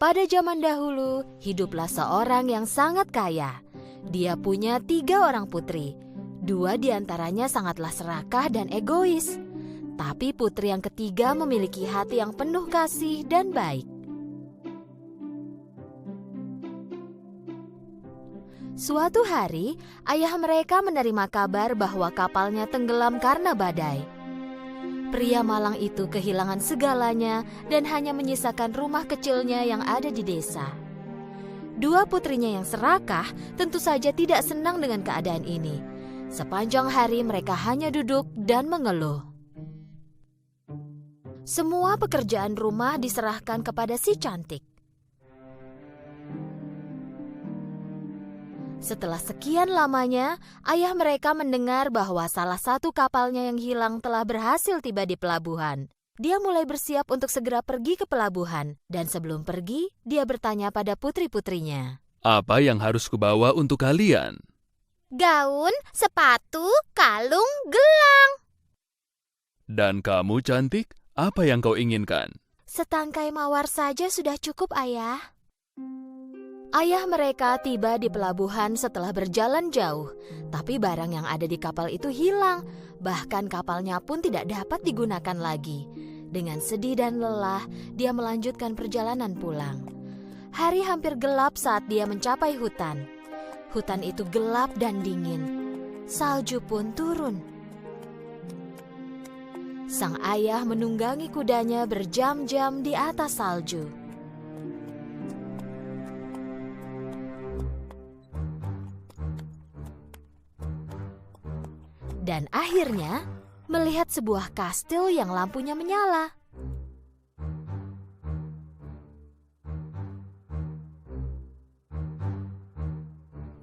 Pada zaman dahulu, hiduplah seorang yang sangat kaya. Dia punya 3 orang putri. 2 diantaranya sangatlah serakah dan egois. Tapi putri yang ketiga memiliki hati yang penuh kasih dan baik. Suatu hari, ayah mereka menerima kabar bahwa kapalnya tenggelam karena badai. Pria malang itu kehilangan segalanya dan hanya menyisakan rumah kecilnya yang ada di desa. 2 putrinya yang serakah tentu saja tidak senang dengan keadaan ini. Sepanjang hari mereka hanya duduk dan mengeluh. Semua pekerjaan rumah diserahkan kepada si cantik. Setelah sekian lamanya, ayah mereka mendengar bahwa salah satu kapalnya yang hilang telah berhasil tiba di pelabuhan. Dia mulai bersiap untuk segera pergi ke pelabuhan, dan sebelum pergi, dia bertanya pada putri-putrinya. Apa yang harus kubawa untuk kalian? Gaun, sepatu, kalung, gelang. Dan kamu, cantik, apa yang kau inginkan? Setangkai mawar saja sudah cukup, ayah. Ayah mereka tiba di pelabuhan setelah berjalan jauh, tapi barang yang ada di kapal itu hilang, bahkan kapalnya pun tidak dapat digunakan lagi. Dengan sedih dan lelah, dia melanjutkan perjalanan pulang. Hari hampir gelap saat dia mencapai hutan. Hutan itu gelap dan dingin. Salju pun turun. Sang ayah menunggangi kudanya berjam-jam di atas salju. Dan akhirnya melihat sebuah kastil yang lampunya menyala.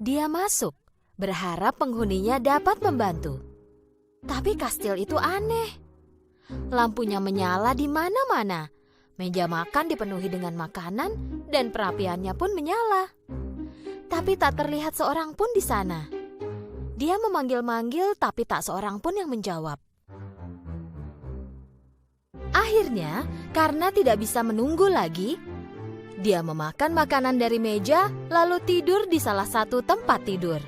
Dia masuk, berharap penghuninya dapat membantu. Tapi kastil itu aneh. Lampunya menyala di mana-mana. Meja makan dipenuhi dengan makanan dan perapiannya pun menyala. Tapi tak terlihat seorang pun di sana. Dia memanggil-manggil tapi tak seorang pun yang menjawab. Akhirnya, karena tidak bisa menunggu lagi, dia memakan makanan dari meja lalu tidur di salah satu tempat tidur.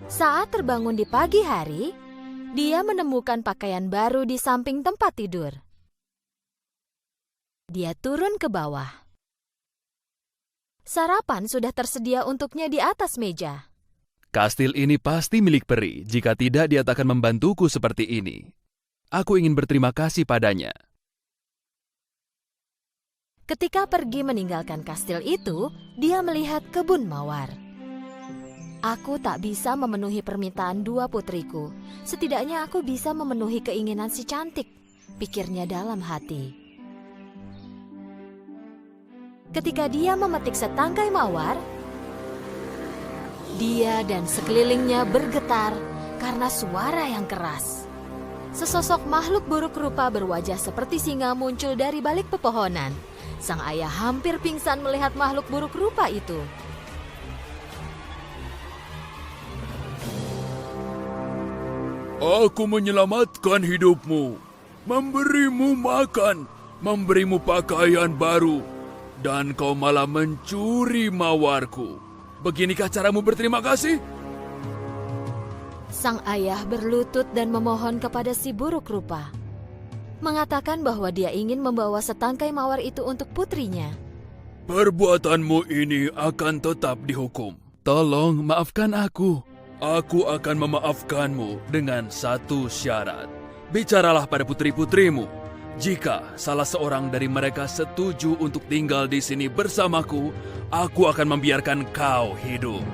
Saat terbangun di pagi hari, dia menemukan pakaian baru di samping tempat tidur. Dia turun ke bawah. Sarapan sudah tersedia untuknya di atas meja. Kastil ini pasti milik peri, jika tidak dia tak akan membantuku seperti ini. Aku ingin berterima kasih padanya. Ketika pergi meninggalkan kastil itu, dia melihat kebun mawar. Aku tak bisa memenuhi permintaan 2 putriku. Setidaknya aku bisa memenuhi keinginan si cantik, pikirnya dalam hati. Ketika dia memetik setangkai mawar, dia dan sekelilingnya bergetar karena suara yang keras. Sesosok makhluk buruk rupa berwajah seperti singa muncul dari balik pepohonan. Sang ayah hampir pingsan melihat makhluk buruk rupa itu. Aku menyelamatkan hidupmu, memberimu makan, memberimu pakaian baru, dan kau malah mencuri mawarku. Beginikah caramu berterima kasih? Sang ayah berlutut dan memohon kepada si buruk rupa. Mengatakan bahwa dia ingin membawa setangkai mawar itu untuk putrinya. Perbuatanmu ini akan tetap dihukum. Tolong maafkan aku. Aku akan memaafkanmu dengan satu syarat. Bicaralah pada putri-putrimu. Jika salah seorang dari mereka setuju untuk tinggal di sini bersamaku, aku akan membiarkan kau hidup.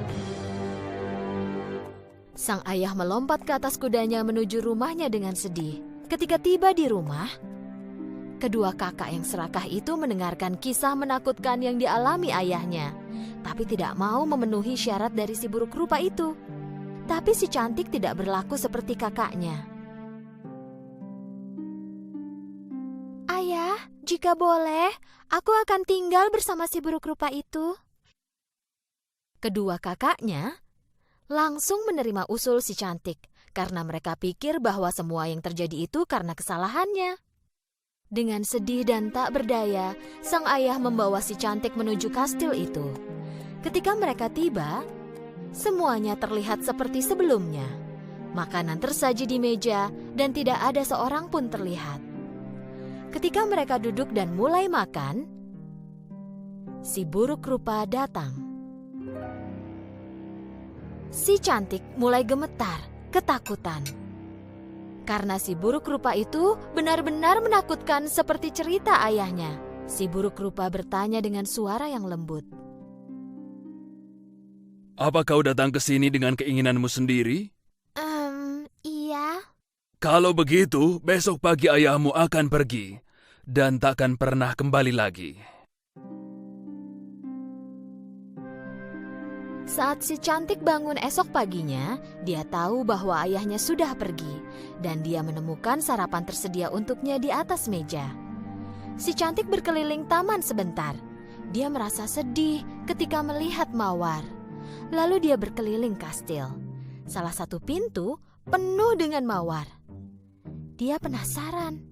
Sang ayah melompat ke atas kudanya menuju rumahnya dengan sedih. Ketika tiba di rumah, kedua kakak yang serakah itu mendengarkan kisah menakutkan yang dialami ayahnya, tapi tidak mau memenuhi syarat dari si buruk rupa itu. Tapi si cantik tidak berlaku seperti kakaknya. Ayah, jika boleh, aku akan tinggal bersama si buruk rupa itu. Kedua kakaknya langsung menerima usul si cantik karena mereka pikir bahwa semua yang terjadi itu karena kesalahannya. Dengan sedih dan tak berdaya, sang ayah membawa si cantik menuju kastil itu. Ketika mereka tiba, semuanya terlihat seperti sebelumnya. Makanan tersaji di meja dan tidak ada seorang pun terlihat. Ketika mereka duduk dan mulai makan, si buruk rupa datang. Si cantik mulai gemetar, ketakutan. Karena si buruk rupa itu benar-benar menakutkan seperti cerita ayahnya. Si buruk rupa bertanya dengan suara yang lembut. Apa kau datang ke sini dengan keinginanmu sendiri? Iya. Kalau begitu, besok pagi ayahmu akan pergi dan takkan pernah kembali lagi. Saat si cantik bangun esok paginya, dia tahu bahwa ayahnya sudah pergi dan dia menemukan sarapan tersedia untuknya di atas meja. Si cantik berkeliling taman sebentar. Dia merasa sedih ketika melihat mawar. Lalu dia berkeliling kastil. Salah satu pintu penuh dengan mawar. Dia penasaran.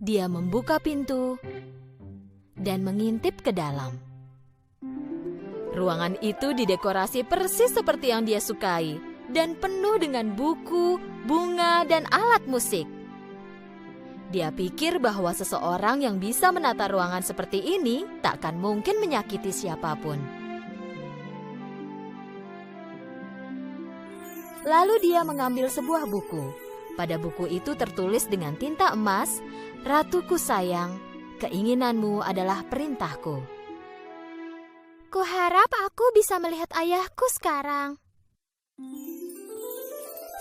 Dia membuka pintu dan mengintip ke dalam. Ruangan itu didekorasi persis seperti yang dia sukai dan penuh dengan buku, bunga, dan alat musik. Dia pikir bahwa seseorang yang bisa menata ruangan seperti ini takkan mungkin menyakiti siapapun. Lalu dia mengambil sebuah buku. Pada buku itu tertulis dengan tinta emas, "Ratuku sayang, keinginanmu adalah perintahku." Kuharap aku bisa melihat ayahku sekarang.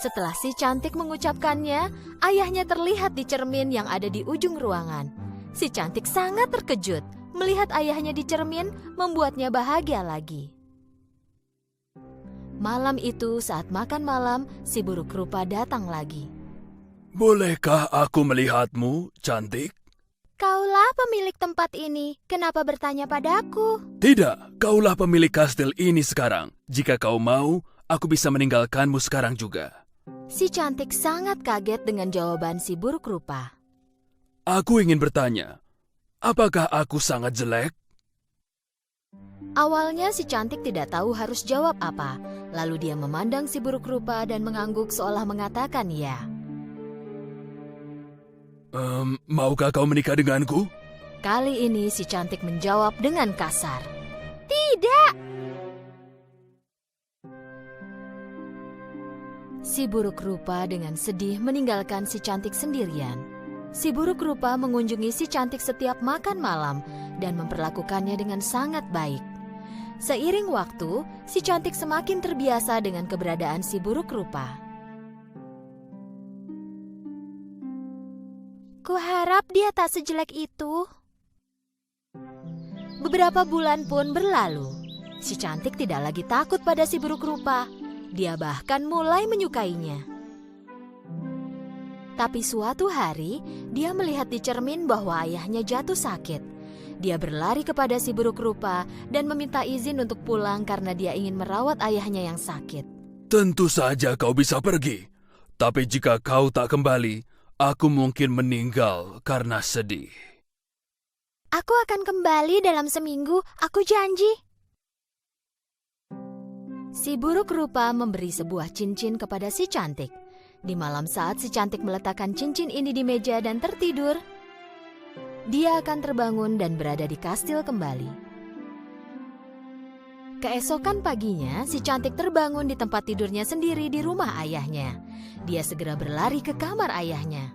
Setelah si cantik mengucapkannya, ayahnya terlihat di cermin yang ada di ujung ruangan. Si cantik sangat terkejut. Melihat ayahnya di cermin membuatnya bahagia lagi. Malam itu saat makan malam, si buruk rupa datang lagi. Bolehkah aku melihatmu, cantik? Kaulah pemilik tempat ini, kenapa bertanya padaku? Tidak, kaulah pemilik kastil ini sekarang. Jika kau mau, aku bisa meninggalkanmu sekarang juga. Si cantik sangat kaget dengan jawaban si buruk rupa. Aku ingin bertanya, apakah aku sangat jelek? Awalnya si cantik tidak tahu harus jawab apa. Lalu dia memandang si buruk rupa dan mengangguk seolah mengatakan ya. Maukah kau menikah denganku? Kali ini si cantik menjawab dengan kasar. Tidak! Si buruk rupa dengan sedih meninggalkan si cantik sendirian. Si buruk rupa mengunjungi si cantik setiap makan malam dan memperlakukannya dengan sangat baik. Seiring waktu, si cantik semakin terbiasa dengan keberadaan si buruk rupa. Kuharap dia tak sejelek itu. Beberapa bulan pun berlalu. Si cantik tidak lagi takut pada si buruk rupa. Dia bahkan mulai menyukainya. Tapi suatu hari, dia melihat di cermin bahwa ayahnya jatuh sakit. Dia berlari kepada si buruk rupa dan meminta izin untuk pulang karena dia ingin merawat ayahnya yang sakit. Tentu saja kau bisa pergi. Tapi jika kau tak kembali, aku mungkin meninggal karena sedih. Aku akan kembali dalam seminggu, aku janji. Si buruk rupa memberi sebuah cincin kepada si cantik. Di malam saat si cantik meletakkan cincin ini di meja dan tertidur, dia akan terbangun dan berada di kastil kembali. Keesokan paginya, si cantik terbangun di tempat tidurnya sendiri di rumah ayahnya. Dia segera berlari ke kamar ayahnya.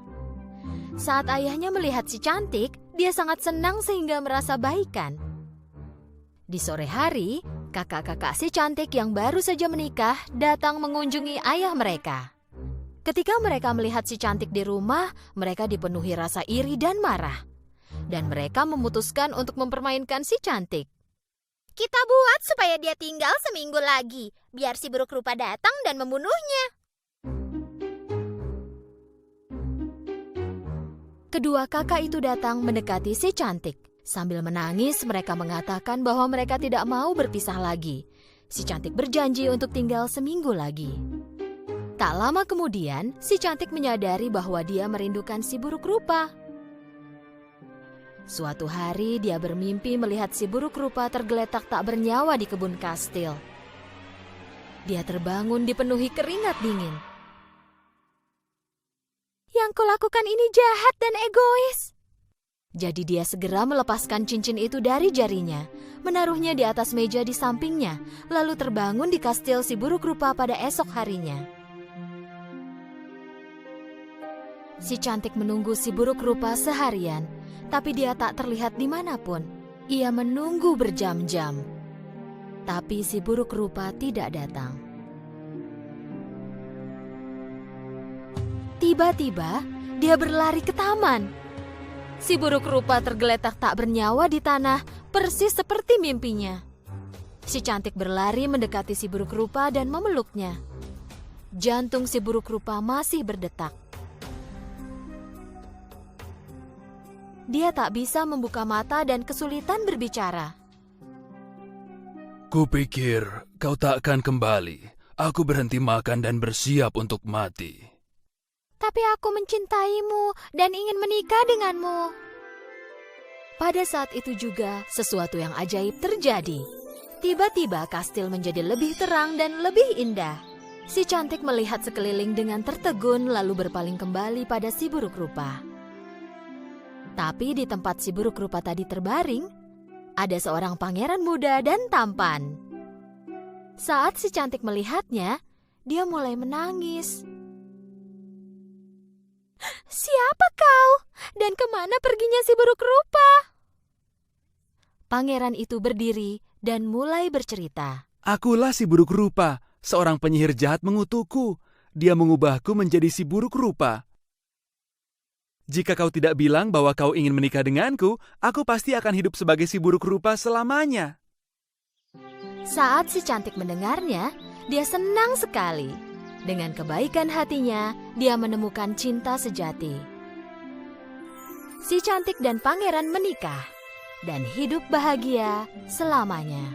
Saat ayahnya melihat si cantik, dia sangat senang sehingga merasa baikan. Di sore hari, kakak-kakak si cantik yang baru saja menikah datang mengunjungi ayah mereka. Ketika mereka melihat si cantik di rumah, mereka dipenuhi rasa iri dan marah. Dan mereka memutuskan untuk mempermainkan si cantik. Kita buat supaya dia tinggal seminggu lagi, biar si buruk rupa datang dan membunuhnya. Kedua kakak itu datang mendekati si cantik. Sambil menangis, mereka mengatakan bahwa mereka tidak mau berpisah lagi. Si cantik berjanji untuk tinggal seminggu lagi. Tak lama kemudian, si cantik menyadari bahwa dia merindukan si buruk rupa. Suatu hari, dia bermimpi melihat si buruk rupa tergeletak tak bernyawa di kebun kastil. Dia terbangun dipenuhi keringat dingin. Yang kulakukan ini jahat dan egois. Jadi dia segera melepaskan cincin itu dari jarinya, menaruhnya di atas meja di sampingnya, lalu terbangun di kastil si buruk rupa pada esok harinya. Si cantik menunggu si buruk rupa seharian, tapi dia tak terlihat dimanapun. Ia menunggu berjam-jam, tapi si buruk rupa tidak datang. Tiba-tiba, dia berlari ke taman. Si buruk rupa tergeletak tak bernyawa di tanah, persis seperti mimpinya. Si cantik berlari mendekati si buruk rupa dan memeluknya. Jantung si buruk rupa masih berdetak. Dia tak bisa membuka mata dan kesulitan berbicara. Kupikir kau tak akan kembali. Aku berhenti makan dan bersiap untuk mati. Tapi aku mencintaimu dan ingin menikah denganmu. Pada saat itu juga, sesuatu yang ajaib terjadi. Tiba-tiba kastil menjadi lebih terang dan lebih indah. Si cantik melihat sekeliling dengan tertegun lalu berpaling kembali pada si buruk rupa. Tapi di tempat si buruk rupa tadi terbaring, ada seorang pangeran muda dan tampan. Saat si cantik melihatnya, dia mulai menangis. Siapa kau? Dan kemana perginya si buruk rupa? Pangeran itu berdiri dan mulai bercerita. Akulah si buruk rupa, seorang penyihir jahat mengutukku. Dia mengubahku menjadi si buruk rupa. Jika kau tidak bilang bahwa kau ingin menikah denganku, aku pasti akan hidup sebagai si buruk rupa selamanya. Saat si cantik mendengarnya, dia senang sekali. Dengan kebaikan hatinya, dia menemukan cinta sejati. Si cantik dan pangeran menikah dan hidup bahagia selamanya.